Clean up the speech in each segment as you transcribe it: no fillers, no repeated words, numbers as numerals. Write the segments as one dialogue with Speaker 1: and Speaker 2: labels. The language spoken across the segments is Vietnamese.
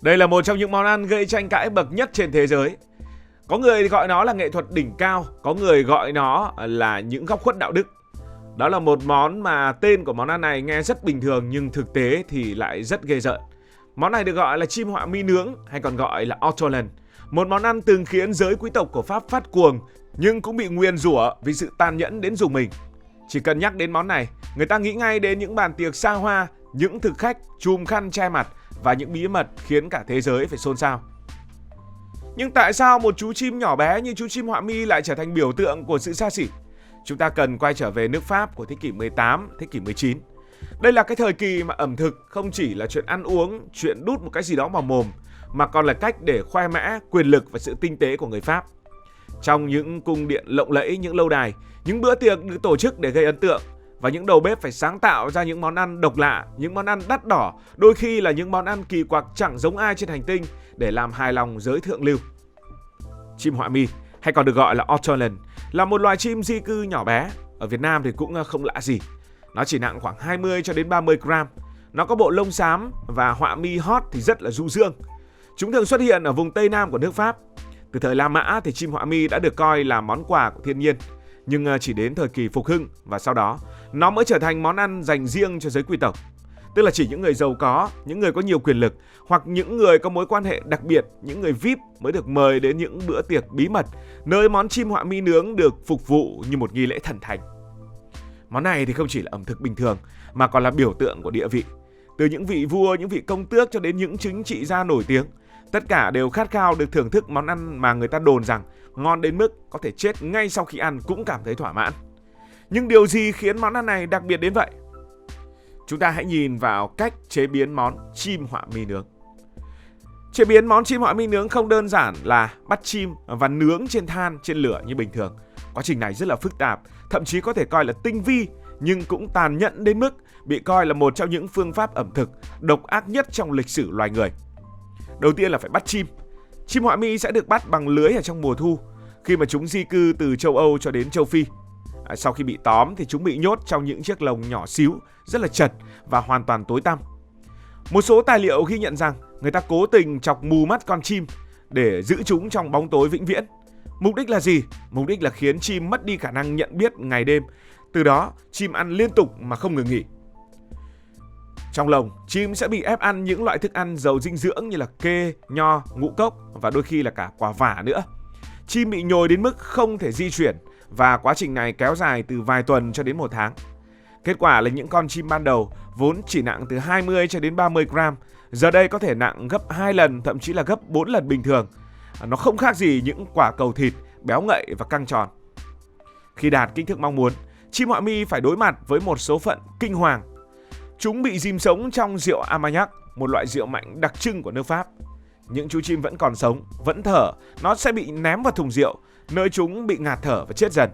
Speaker 1: Đây là một trong những món ăn gây tranh cãi bậc nhất trên thế giới. Có người gọi nó là nghệ thuật đỉnh cao, có người gọi nó là những góc khuất đạo đức. Đó là một món mà tên của món ăn này nghe rất bình thường nhưng thực tế thì lại rất ghê rợn. Món này được gọi là chim họa mi nướng hay còn gọi là ortolan. Một món ăn từng khiến giới quý tộc của Pháp phát cuồng nhưng cũng bị nguyền rủa vì sự tàn nhẫn đến rùng mình. Chỉ cần nhắc đến món này, người ta nghĩ ngay đến những bàn tiệc xa hoa, những thực khách chùm khăn che mặt và những bí mật khiến cả thế giới phải xôn xao. Nhưng tại sao một chú chim nhỏ bé như chú chim họa mi lại trở thành biểu tượng của sự xa xỉ? Chúng ta cần quay trở về nước Pháp của thế kỷ 18, thế kỷ 19. Đây là cái thời kỳ mà ẩm thực không chỉ là chuyện ăn uống, chuyện đút một cái gì đó vào mồm, mà còn là cách để khoe mẽ quyền lực và sự tinh tế của người Pháp. Trong những cung điện lộng lẫy, những lâu đài, những bữa tiệc được tổ chức để gây ấn tượng, và những đầu bếp phải sáng tạo ra những món ăn độc lạ, những món ăn đắt đỏ, đôi khi là những món ăn kỳ quặc chẳng giống ai trên hành tinh để làm hài lòng giới thượng lưu. Chim họa mi, hay còn được gọi là ortolan, là một loài chim di cư nhỏ bé. Ở Việt Nam thì cũng không lạ gì. Nó chỉ nặng khoảng 20 cho đến 30 gram. Nó có bộ lông xám và họa mi hót thì rất là du dương. Chúng thường xuất hiện ở vùng Tây Nam của nước Pháp. Từ thời La Mã thì chim họa mi đã được coi là món quà của thiên nhiên. Nhưng chỉ đến thời kỳ phục hưng và sau đó nó mới trở thành món ăn dành riêng cho giới quý tộc. Tức là chỉ những người giàu có, những người có nhiều quyền lực hoặc những người có mối quan hệ đặc biệt, những người VIP mới được mời đến những bữa tiệc bí mật nơi món chim họa mi nướng được phục vụ như một nghi lễ thần thánh. Món này thì không chỉ là ẩm thực bình thường mà còn là biểu tượng của địa vị. Từ những vị vua, những vị công tước cho đến những chính trị gia nổi tiếng, tất cả đều khát khao được thưởng thức món ăn mà người ta đồn rằng ngon đến mức có thể chết ngay sau khi ăn cũng cảm thấy thỏa mãn. Nhưng điều gì khiến món ăn này đặc biệt đến vậy? Chúng ta hãy nhìn vào cách chế biến món chim họa mi nướng. Chế biến món chim họa mi nướng không đơn giản là bắt chim và nướng trên than, trên lửa như bình thường. Quá trình này rất là phức tạp, thậm chí có thể coi là tinh vi, nhưng cũng tàn nhẫn đến mức bị coi là một trong những phương pháp ẩm thực độc ác nhất trong lịch sử loài người. Đầu tiên là phải bắt chim. Chim họa mi sẽ được bắt bằng lưới ở trong mùa thu, khi mà chúng di cư từ châu Âu cho đến châu Phi. Sau khi bị tóm thì chúng bị nhốt trong những chiếc lồng nhỏ xíu, rất là chật và hoàn toàn tối tăm. Một số tài liệu ghi nhận rằng người ta cố tình chọc mù mắt con chim để giữ chúng trong bóng tối vĩnh viễn. Mục đích là gì? Mục đích là khiến chim mất đi khả năng nhận biết ngày đêm. Từ đó, chim ăn liên tục mà không ngừng nghỉ. Trong lồng, chim sẽ bị ép ăn những loại thức ăn giàu dinh dưỡng như là kê, nho, ngũ cốc và đôi khi là cả quả vả nữa. Chim bị nhồi đến mức không thể di chuyển và quá trình này kéo dài từ vài tuần cho đến 1 tháng. Kết quả là những con chim ban đầu vốn chỉ nặng từ 20 cho đến 30 gram, giờ đây có thể nặng gấp 2 lần, thậm chí là gấp 4 lần bình thường. Nó không khác gì những quả cầu thịt béo ngậy và căng tròn. Khi đạt kích thước mong muốn, chim họa mi phải đối mặt với một số phận kinh hoàng. Chúng bị ghim sống trong rượu Armagnac, một loại rượu mạnh đặc trưng của nước Pháp. Những chú chim vẫn còn sống, vẫn thở, nó sẽ bị ném vào thùng rượu, nơi chúng bị ngạt thở và chết dần.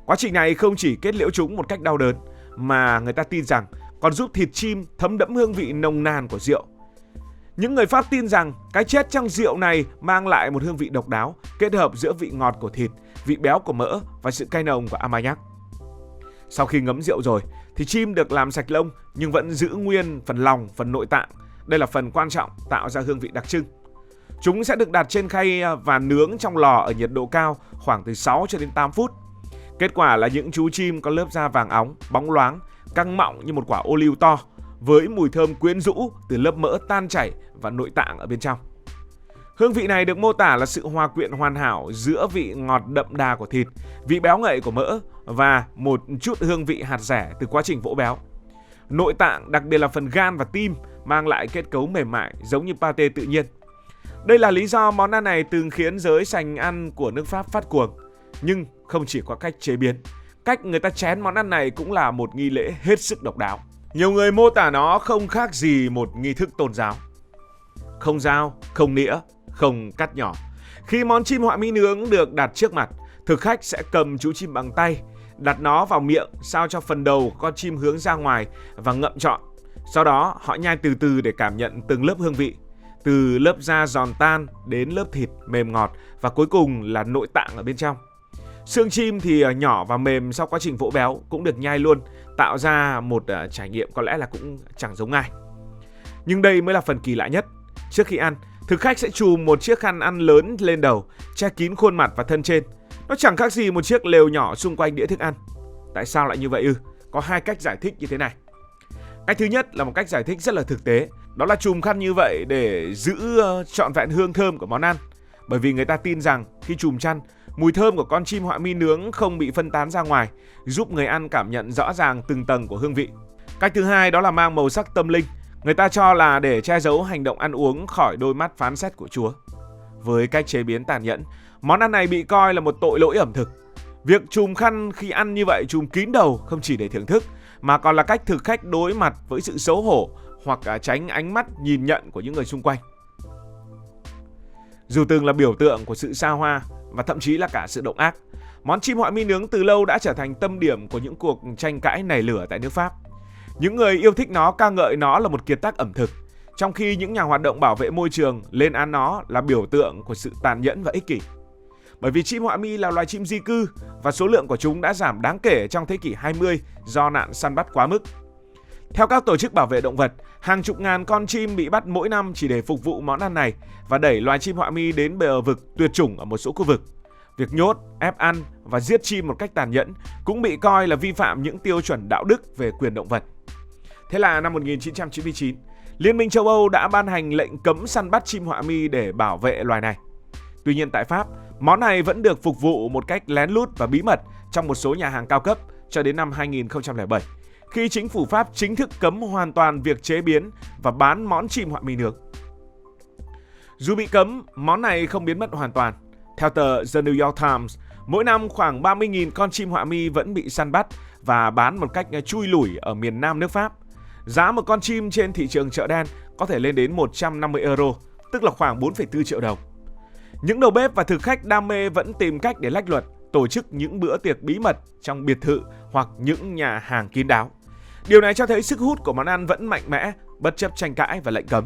Speaker 1: Quá trình này không chỉ kết liễu chúng một cách đau đớn, mà người ta tin rằng còn giúp thịt chim thấm đẫm hương vị nồng nàn của rượu. Những người Pháp tin rằng cái chết trong rượu này mang lại một hương vị độc đáo, kết hợp giữa vị ngọt của thịt, vị béo của mỡ và sự cay nồng của Armagnac. Sau khi ngấm rượu rồi thì chim được làm sạch lông nhưng vẫn giữ nguyên phần lòng, phần nội tạng. Đây là phần quan trọng tạo ra hương vị đặc trưng. Chúng sẽ được đặt trên khay và nướng trong lò ở nhiệt độ cao khoảng từ 6 cho đến 8 phút. Kết quả là những chú chim có lớp da vàng óng, bóng loáng, căng mọng như một quả ô liu to, với mùi thơm quyến rũ từ lớp mỡ tan chảy và nội tạng ở bên trong. Hương vị này được mô tả là sự hòa quyện hoàn hảo giữa vị ngọt đậm đà của thịt, vị béo ngậy của mỡ và một chút hương vị hạt rẻ từ quá trình vỗ béo. Nội tạng, đặc biệt là phần gan và tim, mang lại kết cấu mềm mại giống như pate tự nhiên. Đây là lý do món ăn này từng khiến giới sành ăn của nước Pháp phát cuồng. Nhưng không chỉ có cách chế biến, cách người ta chén món ăn này cũng là một nghi lễ hết sức độc đáo. Nhiều người mô tả nó không khác gì một nghi thức tôn giáo. Không dao, không nĩa, không cắt nhỏ. Khi món chim họa mi nướng được đặt trước mặt, thực khách sẽ cầm chú chim bằng tay, đặt nó vào miệng sao cho phần đầu con chim hướng ra ngoài và ngậm trọn. Sau đó họ nhai từ từ để cảm nhận từng lớp hương vị, từ lớp da giòn tan đến lớp thịt mềm ngọt và cuối cùng là nội tạng ở bên trong. Xương chim thì nhỏ và mềm sau quá trình vỗ béo cũng được nhai luôn, tạo ra một trải nghiệm có lẽ là cũng chẳng giống ai. Nhưng đây mới là phần kỳ lạ nhất. Trước khi ăn, thực khách sẽ chùm một chiếc khăn ăn lớn lên đầu, che kín khuôn mặt và thân trên. Nó chẳng khác gì một chiếc lều nhỏ xung quanh đĩa thức ăn. Tại sao lại như vậy ư? Có hai cách giải thích như thế này. Cách thứ nhất là một cách giải thích rất là thực tế. Đó là chùm khăn như vậy để giữ trọn vẹn hương thơm của món ăn. Bởi vì người ta tin rằng khi chùm chăn, mùi thơm của con chim họa mi nướng không bị phân tán ra ngoài, giúp người ăn cảm nhận rõ ràng từng tầng của hương vị. Cách thứ hai đó là mang màu sắc tâm linh. Người ta cho là để che giấu hành động ăn uống khỏi đôi mắt phán xét của Chúa. Với cách chế biến tàn nhẫn, món ăn này bị coi là một tội lỗi ẩm thực. Việc chùm khăn khi ăn như vậy, chùm kín đầu không chỉ để thưởng thức, mà còn là cách thực khách đối mặt với sự xấu hổ hoặc tránh ánh mắt nhìn nhận của những người xung quanh. Dù từng là biểu tượng của sự xa hoa và thậm chí là cả sự độc ác, món chim họa mi nướng từ lâu đã trở thành tâm điểm của những cuộc tranh cãi nảy lửa tại nước Pháp. Những người yêu thích nó ca ngợi nó là một kiệt tác ẩm thực, trong khi những nhà hoạt động bảo vệ môi trường lên án nó là biểu tượng của sự tàn nhẫn và ích kỷ. Bởi vì chim họa mi là loài chim di cư và số lượng của chúng đã giảm đáng kể trong thế kỷ 20 do nạn săn bắt quá mức. Theo các tổ chức bảo vệ động vật, hàng chục ngàn con chim bị bắt mỗi năm chỉ để phục vụ món ăn này và đẩy loài chim họa mi đến bờ vực tuyệt chủng ở một số khu vực. Việc nhốt, ép ăn và giết chim một cách tàn nhẫn cũng bị coi là vi phạm những tiêu chuẩn đạo đức về quyền động vật. Thế là năm 1999, Liên minh châu Âu đã ban hành lệnh cấm săn bắt chim họa mi để bảo vệ loài này. Tuy nhiên tại Pháp, món này vẫn được phục vụ một cách lén lút và bí mật trong một số nhà hàng cao cấp cho đến năm 2007, khi chính phủ Pháp chính thức cấm hoàn toàn việc chế biến và bán món chim họa mi nướng. Dù bị cấm, món này không biến mất hoàn toàn. Theo tờ The New York Times, mỗi năm khoảng 30.000 con chim họa mi vẫn bị săn bắt và bán một cách chui lủi ở miền Nam nước Pháp. Giá một con chim trên thị trường chợ đen có thể lên đến 150 euro, tức là khoảng 4,4 triệu đồng. Những đầu bếp và thực khách đam mê vẫn tìm cách để lách luật, tổ chức những bữa tiệc bí mật trong biệt thự hoặc những nhà hàng kín đáo. Điều này cho thấy sức hút của món ăn vẫn mạnh mẽ, bất chấp tranh cãi và lệnh cấm.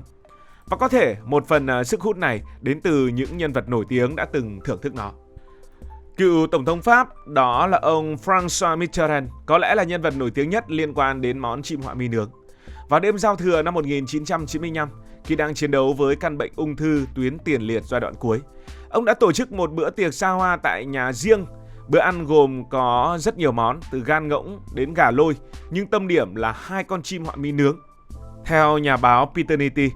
Speaker 1: Và có thể một phần sức hút này đến từ những nhân vật nổi tiếng đã từng thưởng thức nó. Cựu Tổng thống Pháp, đó là ông François Mitterrand, có lẽ là nhân vật nổi tiếng nhất liên quan đến món chim họa mi nướng. Vào đêm giao thừa năm 1995, khi đang chiến đấu với căn bệnh ung thư tuyến tiền liệt giai đoạn cuối, ông đã tổ chức một bữa tiệc xa hoa tại nhà riêng. Bữa ăn gồm có rất nhiều món, từ gan ngỗng đến gà lôi, nhưng tâm điểm là 2 con chim họa mi nướng. Theo nhà báo Paternity,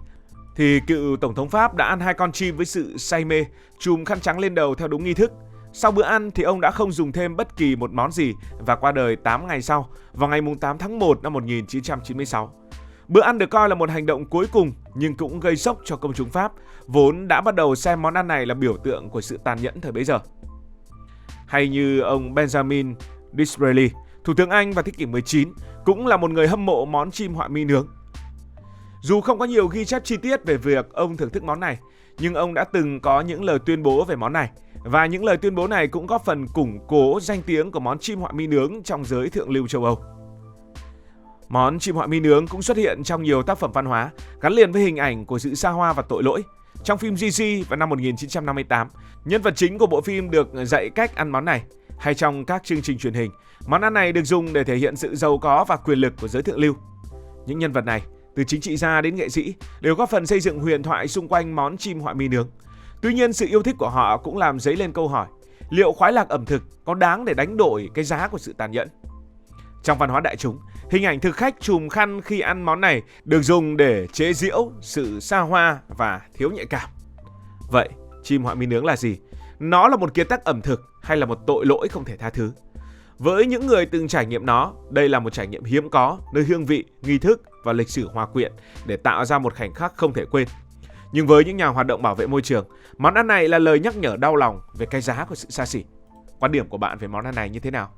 Speaker 1: thì cựu Tổng thống Pháp đã ăn 2 con chim với sự say mê, chùm khăn trắng lên đầu theo đúng nghi thức. Sau bữa ăn thì ông đã không dùng thêm bất kỳ một món gì và qua đời 8 ngày sau, vào ngày 8 tháng 1 năm 1996. Bữa ăn được coi là một hành động cuối cùng nhưng cũng gây sốc cho công chúng Pháp, vốn đã bắt đầu xem món ăn này là biểu tượng của sự tàn nhẫn thời bấy giờ. Hay như ông Benjamin Disraeli, Thủ tướng Anh vào thế kỷ 19, cũng là một người hâm mộ món chim họa mi nướng. Dù không có nhiều ghi chép chi tiết về việc ông thưởng thức món này, nhưng ông đã từng có những lời tuyên bố về món này. Và những lời tuyên bố này cũng góp phần củng cố danh tiếng của món chim họa mi nướng trong giới thượng lưu châu Âu. Món chim họa mi nướng cũng xuất hiện trong nhiều tác phẩm văn hóa, gắn liền với hình ảnh của sự xa hoa và tội lỗi. Trong phim Gigi vào năm 1958, nhân vật chính của bộ phim được dạy cách ăn món này. Hay trong các chương trình truyền hình, món ăn này được dùng để thể hiện sự giàu có và quyền lực của giới thượng lưu. Những nhân vật này, từ chính trị gia đến nghệ sĩ, đều góp phần xây dựng huyền thoại xung quanh món chim họa mi nướng. Tuy nhiên, sự yêu thích của họ cũng làm dấy lên câu hỏi, liệu khoái lạc ẩm thực có đáng để đánh đổi cái giá của sự tàn nhẫn? Trong văn hóa đại chúng, hình ảnh thực khách chùm khăn khi ăn món này được dùng để chế giễu sự xa hoa và thiếu nhạy cảm. Vậy, chim họa mi nướng là gì? Nó là một kiệt tác ẩm thực hay là một tội lỗi không thể tha thứ? Với những người từng trải nghiệm nó, đây là một trải nghiệm hiếm có, nơi hương vị, nghi thức và lịch sử hòa quyện để tạo ra một khoảnh khắc không thể quên. Nhưng với những nhà hoạt động bảo vệ môi trường, món ăn này là lời nhắc nhở đau lòng về cái giá của sự xa xỉ. Quan điểm của bạn về món ăn này như thế nào?